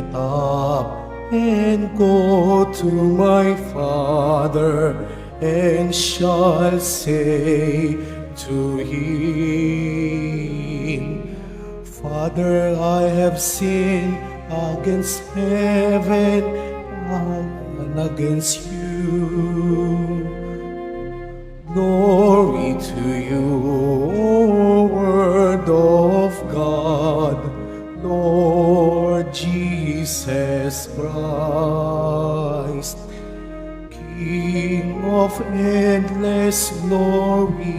get up and go to my Father, and shall say to him, Father, I have sinned against heaven and against you. Glory to you, O Word of God, Lord Jesus Christ, King of endless glory,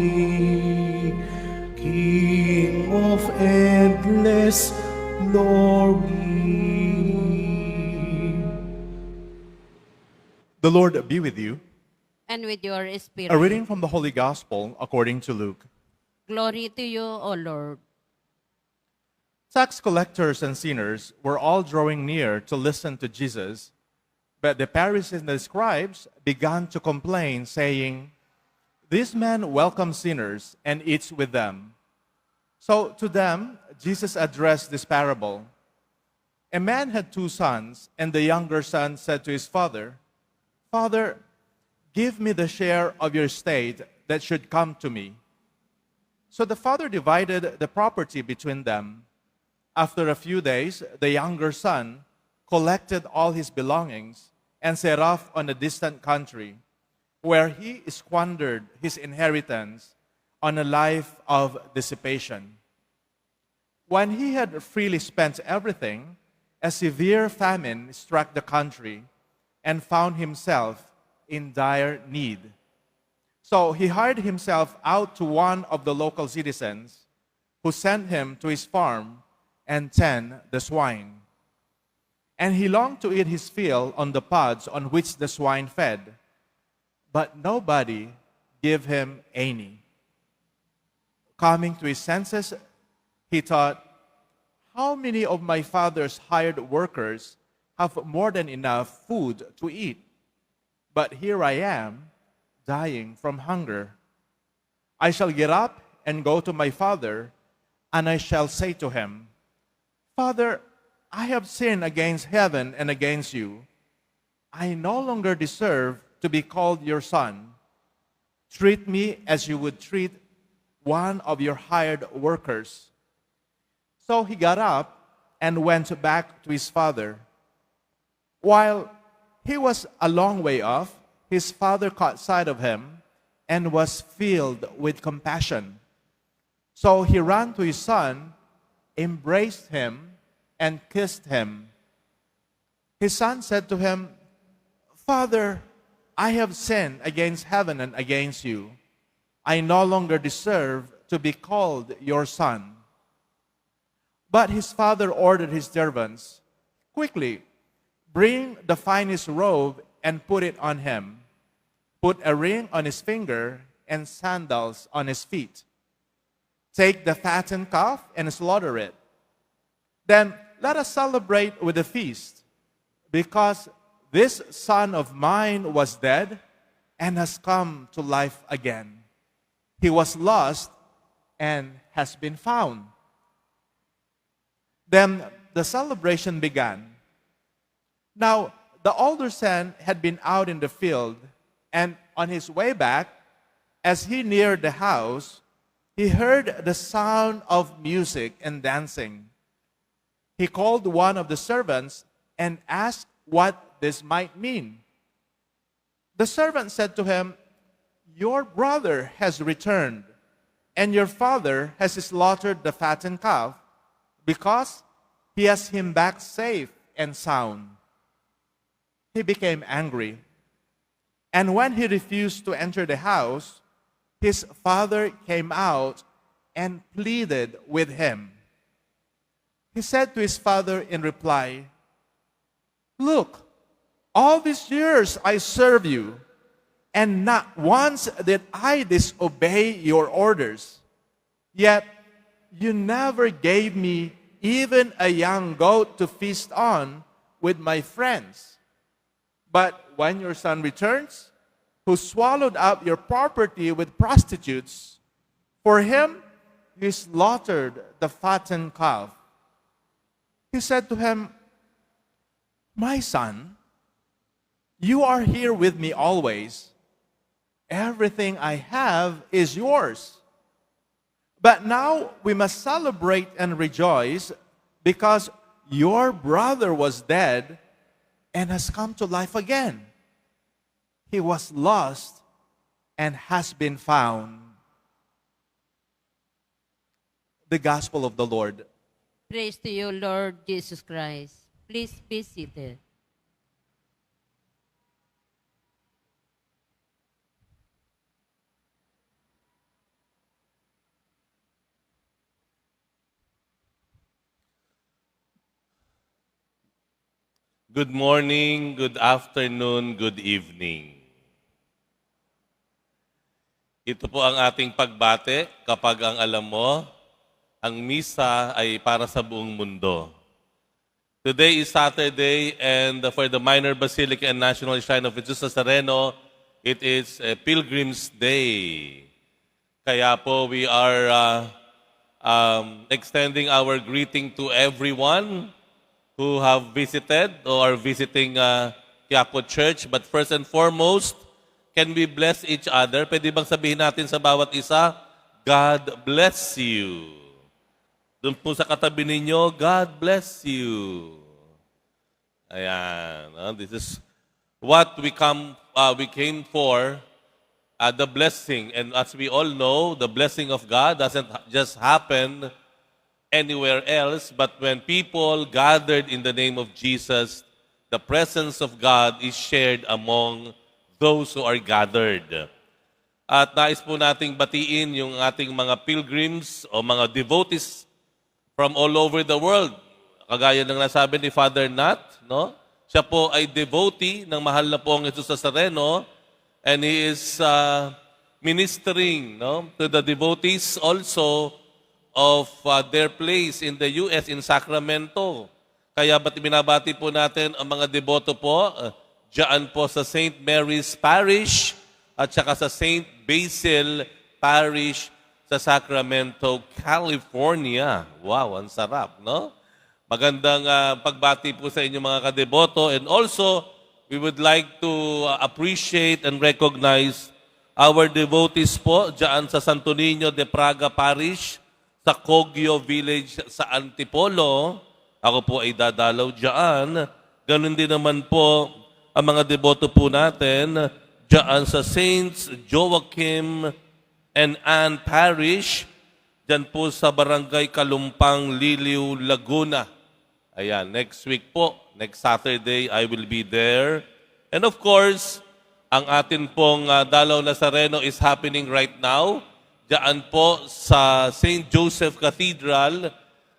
King of endless glory. The Lord be with you. And with your spirit. A reading from the Holy Gospel according to Luke. Glory to you, O Lord. Tax collectors and sinners were all drawing near to listen to Jesus, but the Pharisees and the scribes began to complain, saying, "This man welcomes sinners and eats with them." So to them, Jesus addressed this parable. A man had 2 sons, and the younger son said to his father, "Father, give me the share of your estate that should come to me." So the father divided the property between them. After a few days, the younger son collected all his belongings and set off on a distant country, where he squandered his inheritance on a life of dissipation. When he had freely spent everything, a severe famine struck the country and found himself in dire need. So he hired himself out to one of the local citizens, who sent him to his farm and tend the swine. And he longed to eat his fill on the pods on which the swine fed, but nobody gave him any. Coming to his senses, he thought, "How many of my father's hired workers have more than enough food to eat? But here I am, dying from hunger. I shall get up and go to my father, and I shall say to him, 'Father, I have sinned against heaven and against you. I no longer deserve to be called your son. Treat me as you would treat one of your hired workers.' So he got up and went back to his father. While he was a long way off, his father caught sight of him and was filled with compassion. So he ran to his son, embraced him, and kissed him. His son said to him, 'Father, I have sinned against heaven and against you. I no longer deserve to be called your son.' But his father ordered his servants, 'Quickly, bring the finest robe and put it on him. Put a ring on his finger and sandals on his feet. Take the fattened calf and slaughter it. Then let us celebrate with a feast, because this son of mine was dead and has come to life again. He was lost and has been found.' Then the celebration began. Now, the older son had been out in the field, and on his way back, as he neared the house, he heard the sound of music and dancing. He called one of the servants and asked what this might mean. The servant said to him, 'Your brother has returned, and your father has slaughtered the fattened calf, because he has him back safe and sound.' He became angry. And when he refused to enter the house, his father came out and pleaded with him. He said to his father in reply, 'Look, all these years I serve you, and not once did I disobey your orders. Yet you never gave me even a young goat to feast on with my friends. But when your son returns, who swallowed up your property with prostitutes, for him you slaughtered the fattened calf.' He said to him, My son, you are here with me always. Everything I have is yours. But now we must celebrate and rejoice because your brother was dead and has come to life again. He was lost and has been found. The Gospel of the Lord. Praise to you, Lord Jesus Christ. Please be seated. Good morning, good afternoon, good evening. Ito po ang ating pagbate kapag ang alam mo, ang misa ay para sa buong mundo. Today is Saturday and for the Minor Basilica and National Shrine of Jesus Nazareno, it is a Pilgrim's Day. Kaya po we are extending our greeting to everyone who have visited or are visiting Quiapo Church. But first and foremost, can we bless each other? Pwede bang sabihin natin sa bawat isa, God bless you. Doon po sa katabi ninyo, God bless you. Ayan. This is what we came for, the blessing. And as we all know, the blessing of God doesn't just happen anywhere else, but when people gathered in the name of Jesus, the presence of God is shared among those who are gathered. At nais po nating batiin yung ating mga pilgrims o mga devotees from all over the world. Kagaya ng nasabi ni Father Nat, no? Siya po ay devotee ng mahal na pong Jesus Nazareno, and he is ministering, no, to the devotees also of their place in the U.S. in Sacramento. Kaya binabati po natin ang mga deboto po diyan po sa St. Mary's Parish at saka sa St. Basil Parish sa Sacramento, California. Wow, ang sarap, no? Magandang pagbati po sa inyo mga kadeboto. And also, we would like to appreciate and recognize our devotees po diyan sa Santo Niño de Praga Parish, sa Cogio Village sa Antipolo. Ako po ay dadalaw diyan. Ganun din naman po ang mga deboto po natin diyan sa Saints Joachim and Anne Parish, diyan po sa Barangay Kalumpang, Liliw, Laguna. Ayan, next week po, next Saturday, I will be there. And of course, ang atin pong Dalaw Nazareno is happening right now. Diyan po sa St. Joseph Cathedral,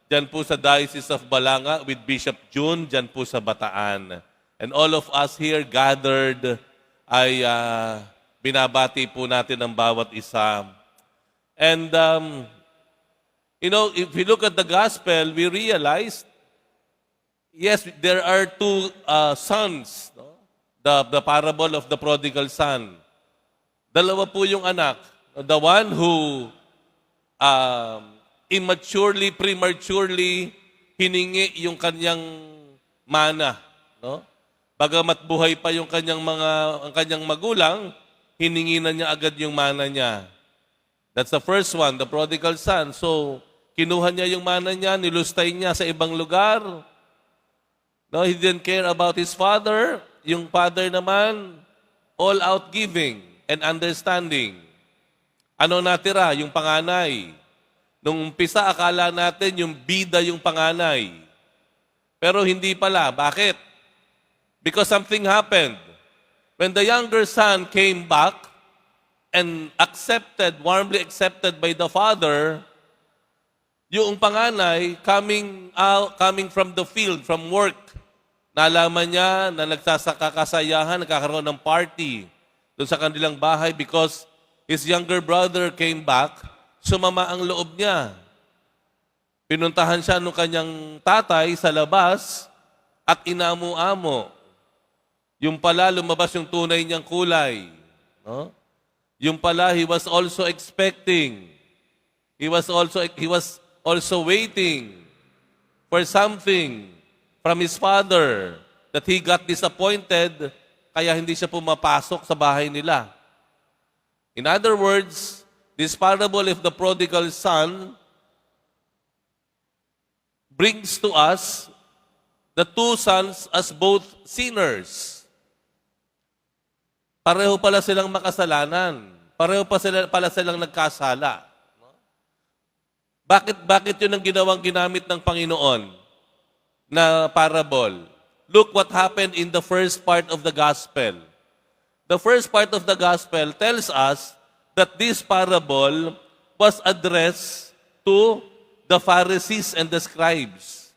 diyan po sa Diocese of Balanga with Bishop June, diyan po sa Bataan. And all of us here gathered ay binabati po natin ang bawat isa. And, if we look at the gospel, we realize, yes, there are two sons, no? The parable of the prodigal son. Dalawa po yung anak. The one who immaturely, prematurely hiningi yung kanyang mana, no? Bagamat buhay pa yung ang kanyang magulang, hiningi na niya agad yung mana niya. That's the first one, the prodigal son. So, kinuha niya yung mana niya, nilustay niya sa ibang lugar. No, he didn't care about his father. Yung father naman, all out giving and understanding. Ano natira? Yung panganay. Nung umpisa, akala natin yung bida yung panganay. Pero hindi pala. Bakit? Because something happened. When the younger son came back and warmly accepted by the father, yung panganay coming from the field, from work, nalaman niya na nagsasakakasayahan, nagkakaroon ng party doon sa kanilang bahay because his younger brother came back, sumama ang loob niya. Pinuntahan siya ng kanyang tatay sa labas at inamu-amo. Yung pala, lumabas yung tunay niyang kulay. No? Yung pala, he was also expecting. He was also waiting for something from his father. that he got disappointed, kaya hindi siya pumapasok sa bahay nila. In other words, this parable of the prodigal son brings to us the two sons as both sinners. Pareho pala silang makasalanan. Pareho pala silang nagkasala. Bakit yun ang ginamit ng Panginoon na parable? Look what happened in the first part of the gospel. The first part of the gospel tells us that this parable was addressed to the Pharisees and the scribes.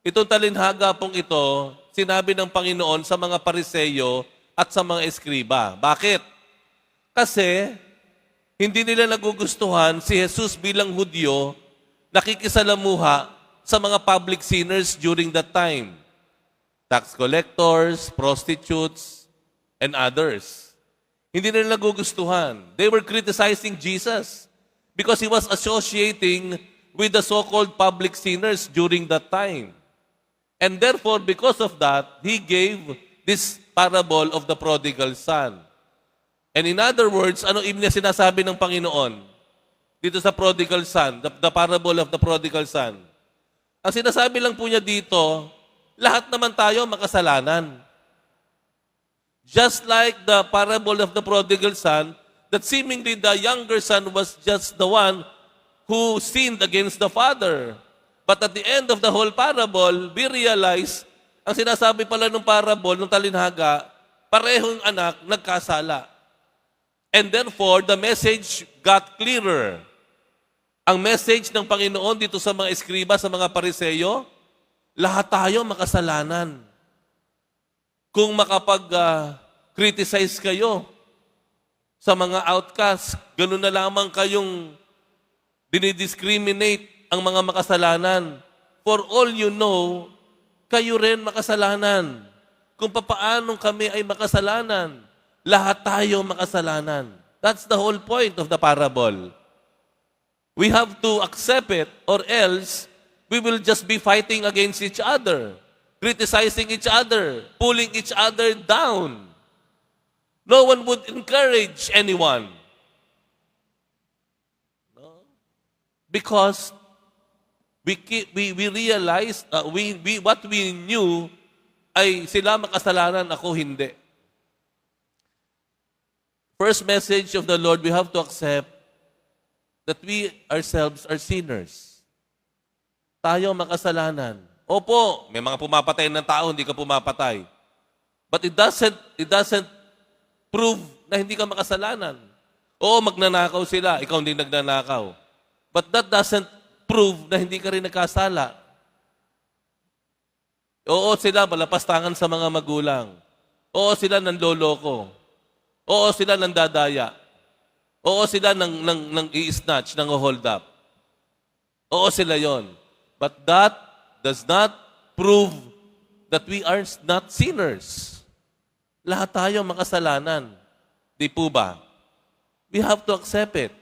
Itong talinhaga pong ito, sinabi ng Panginoon sa mga Pariseyo at sa mga eskriba. Bakit? Kasi hindi nila nagugustuhan si Jesus bilang Hudyo nakikisalamuha sa mga public sinners during that time. Tax collectors, prostitutes, and others. Hindi nila nagugustuhan. They were criticizing Jesus because he was associating with the so-called public sinners during that time. And therefore, because of that, he gave this parable of the prodigal son. And in other words, ano ibig na sinasabi ng Panginoon dito sa prodigal son, the parable of the prodigal son? Ang sinasabi lang po niya dito, lahat naman tayo makasalanan. Just like the parable of the prodigal son, that seemingly the younger son was just the one who sinned against the father. But at the end of the whole parable, we realize, ang sinasabi pala ng parable, ng talinhaga, parehong anak nagkasala. And therefore, the message got clearer. Ang message ng Panginoon dito sa mga eskriba, sa mga Pariseyo, lahat tayo makasalanan. Kung makapag-criticize kayo sa mga outcasts, ganun na lamang kayong dinidiscriminate ang mga makasalanan. For all you know, kayo rin makasalanan. Kung papaano kami ay makasalanan, lahat tayo makasalanan. That's the whole point of the parable. We have to accept it or else we will just be fighting against each other, criticizing each other, pulling each other down. No one would encourage anyone. No? Because we realized, what we knew ay sila makasalanan, ako hindi. First message of the Lord, we have to accept that we ourselves are sinners. Tayo makasalanan. Opo, may mga pumapatay ng tao, hindi ka pumapatay. But it doesn't prove na hindi ka makasalanan. Oo, magnanakaw sila, ikaw hindi nagnanakaw. But that doesn't prove na hindi ka rin nagkasala. Oo, sila malapastangan sa mga magulang. Oo, sila nanloloko. Oo, sila nandadaya. Oo, sila nang i-snatch, nang hold up. Oo, sila yon. But that does not prove that we are not sinners. Lahat tayo makasalanan. Di po ba? We have to accept it.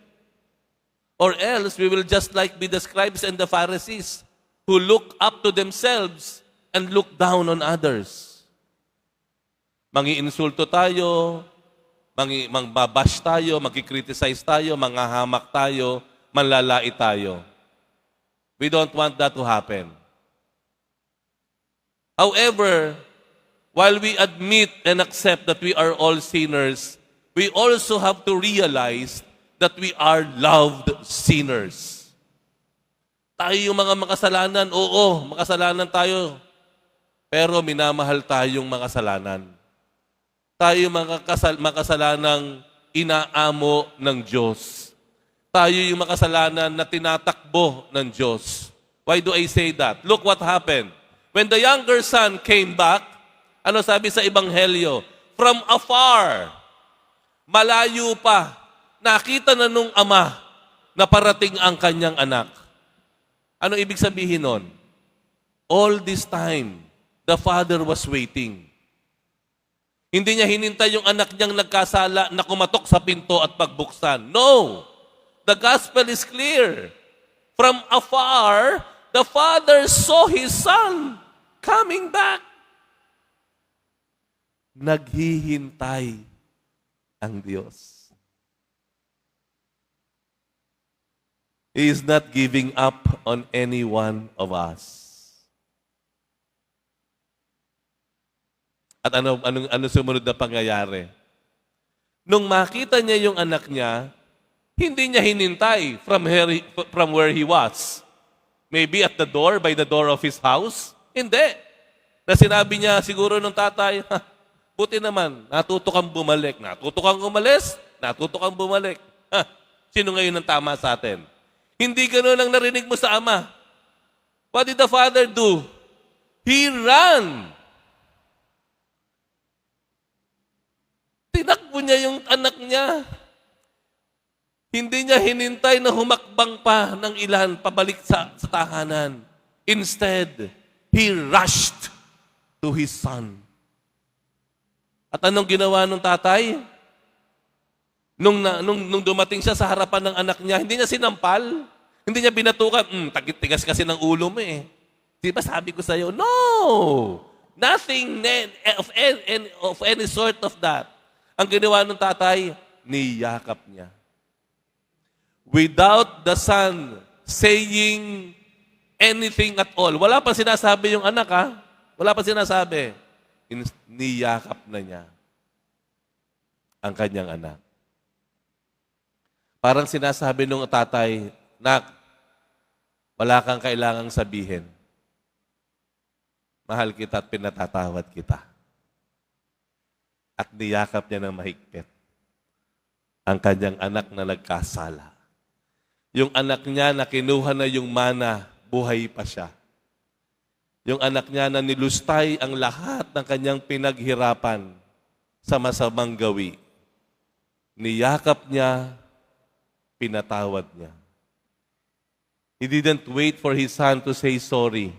Or else we will just like be the scribes and the Pharisees who look up to themselves and look down on others. Mangi-insulto tayo, mangbabash tayo, magkikriticize tayo, manghahamak tayo, manlalait tayo. We don't want that to happen. However, while we admit and accept that we are all sinners, we also have to realize that we are loved sinners. Tayo yung mga makasalanan, oo, makasalanan tayo. Pero minamahal tayong makasalanan. Tayo yung makasalanang inaamo ng Diyos. Tayo yung makasalanan na tinatakbo ng Diyos. Why do I say that? Look what happened. When the younger son came back, ano sabi sa Ebanghelyo? From afar, malayo pa, nakita na nung ama na parating ang kanyang anak. Ano ibig sabihin nun? All this time, the father was waiting. Hindi niya hinintay yung anak niyang nagkasala na kumatok sa pinto at pagbuksan. No! The gospel is clear. From afar, the father saw his son coming back. naghihintay ang Diyos. He is not giving up on any one of us. At ano sumunod na pangyayari? Nung makita niya yung anak niya, hindi niya hinintay from where he was. Maybe at the door, by the door of his house. Hindi. Na sinabi niya siguro nung tatay, buti naman, natuto kang bumalik. Natuto kang umalis, natuto kang bumalik. Sino ngayon ang tama sa atin? Hindi gano'n ang narinig mo sa ama. What did the father do? He ran. Tinakbo niya yung anak niya. Hindi niya hinintay na humakbang pa ng ilan pabalik sa tahanan. Instead, he rushed to his son. At anong ginawa ng tatay? Nung dumating siya sa harapan ng anak niya, hindi niya sinampal. Hindi niya binatukan. Tigas kasi ng ulo mo eh. Di ba sabi ko sa'yo? No! Nothing of any sort of that. Ang ginawa ng tatay, niyakap niya. Without the son saying anything at all. Wala pa sinasabi yung anak, ha? Wala pa sinasabi. Niyakap na niya ang kanyang anak. Parang sinasabi nung tatay, Nak, wala kang kailangang sabihin. Mahal kita at pinatatawad kita. At niyakap niya ng mahigpit ang kanyang anak na nagkasala. Yung anak niya na kinuha na yung mana, buhay pa siya. Yung anak niya na nilustay ang lahat ng kanyang pinaghirapan sa masamang gawi. Niyakap niya, pinatawad niya. He didn't wait for his son to say sorry.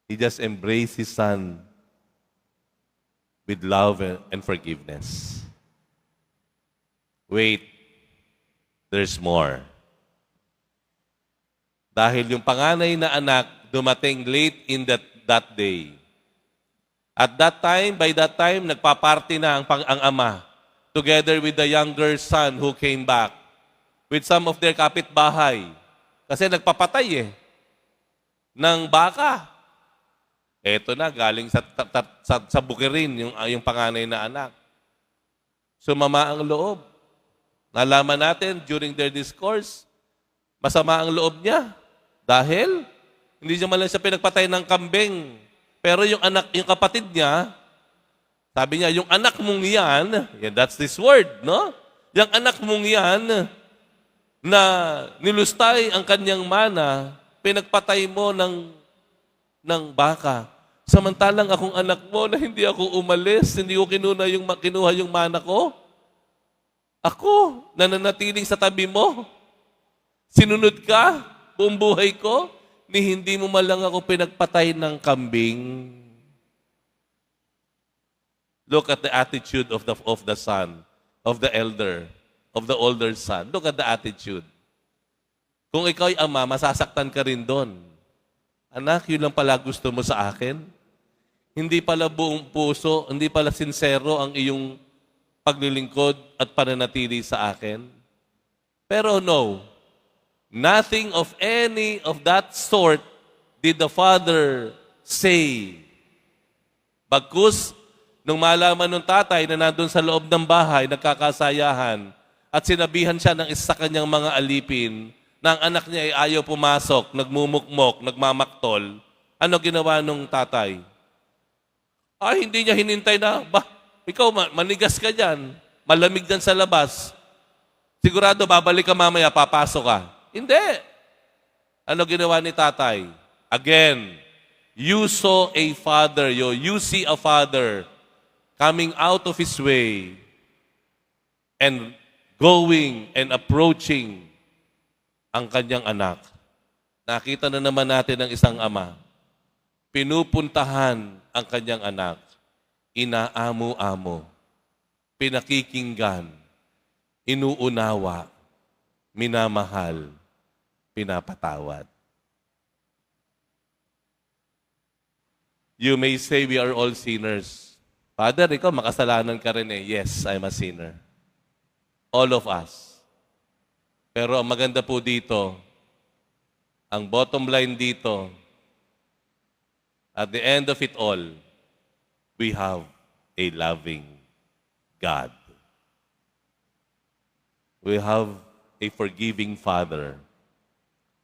He just embraced his son with love and forgiveness. Wait, there's more. Dahil yung panganay na anak dumating late in that day. At by that time, nagpa-party na ang ama together with the younger son who came back with some of their kapitbahay. Kasi nagpapatay ng baka. Eto na, galing sa bukirin yung panganay na anak. Sumama ang loob. Nalaman natin during their discourse, masama ang loob niya. Dahil, hindi niya man lang siya pinagpatay ng kambing. Pero yung kapatid niya, sabi niya, yung anak mong yan, that's this word, no? Yung anak mong yan, na nilustay ang kanyang mana, pinagpatay mo ng baka. Samantalang akong anak mo na hindi ako umalis, hindi ko kinuha yung mana ko. Ako, nananatiling sa tabi mo. Sinunod ka, buong buhay ko, ni hindi mo malang ako pinagpatay ng kambing. Look at the attitude of the son, of the older son. Look at the attitude. Kung ikaw ay ama, masasaktan ka rin doon. Anak, yun lang pala gusto mo sa akin? Hindi pala buong puso, hindi pala sincero ang iyong paglilingkod at pananatili sa akin? Pero no, nothing of any of that sort did the father say. Bagkus, nung malaman ng tatay na nandun sa loob ng bahay, nagkakasayahan, at sinabihan siya ng isa kanyang mga alipin, na ang anak niya ay ayaw pumasok, nagmumukmok, nagmamaktol, ano ginawa nung tatay? Ay, hindi niya hinintay na, ikaw manigas ka dyan, malamig dyan sa labas. Sigurado, babalik ka mamaya, papasok ka. Hindi. Ano ginawa ni tatay? Again, you saw a father, you see a father coming out of his way and going and approaching ang kanyang anak. Nakita na naman natin ang isang ama. Pinupuntahan ang kanyang anak. Inaamo-amo. Pinakikinggan. Inuunawa. Minamahal. Pinapatawad. You may say we are all sinners. Father, ikaw makasalanan ka rin eh. Yes, I'm a sinner. All of us. Pero ang maganda po dito, ang bottom line dito, at the end of it all, we have a loving God. We have a forgiving Father,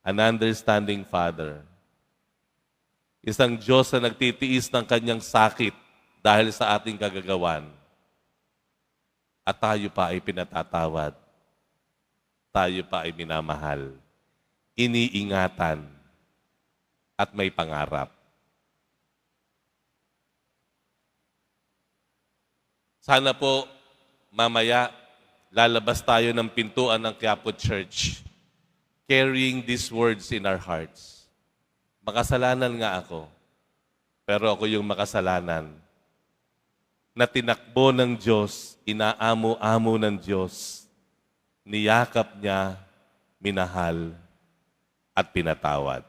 an understanding Father. Isang Diyos na nagtitiis ng kanyang sakit dahil sa ating kagagawan. At tayo pa ay pinatatawad. Tayo pa ay minamahal. Iniingatan. At may pangarap. Sana po, mamaya, lalabas tayo ng pintuan ng Quiapo Church carrying these words in our hearts. Makasalanan nga ako, pero ako yung makasalanan na tinakbo ng Diyos, inaamo-amo ng Diyos, niyakap niya, minahal, at pinatawad.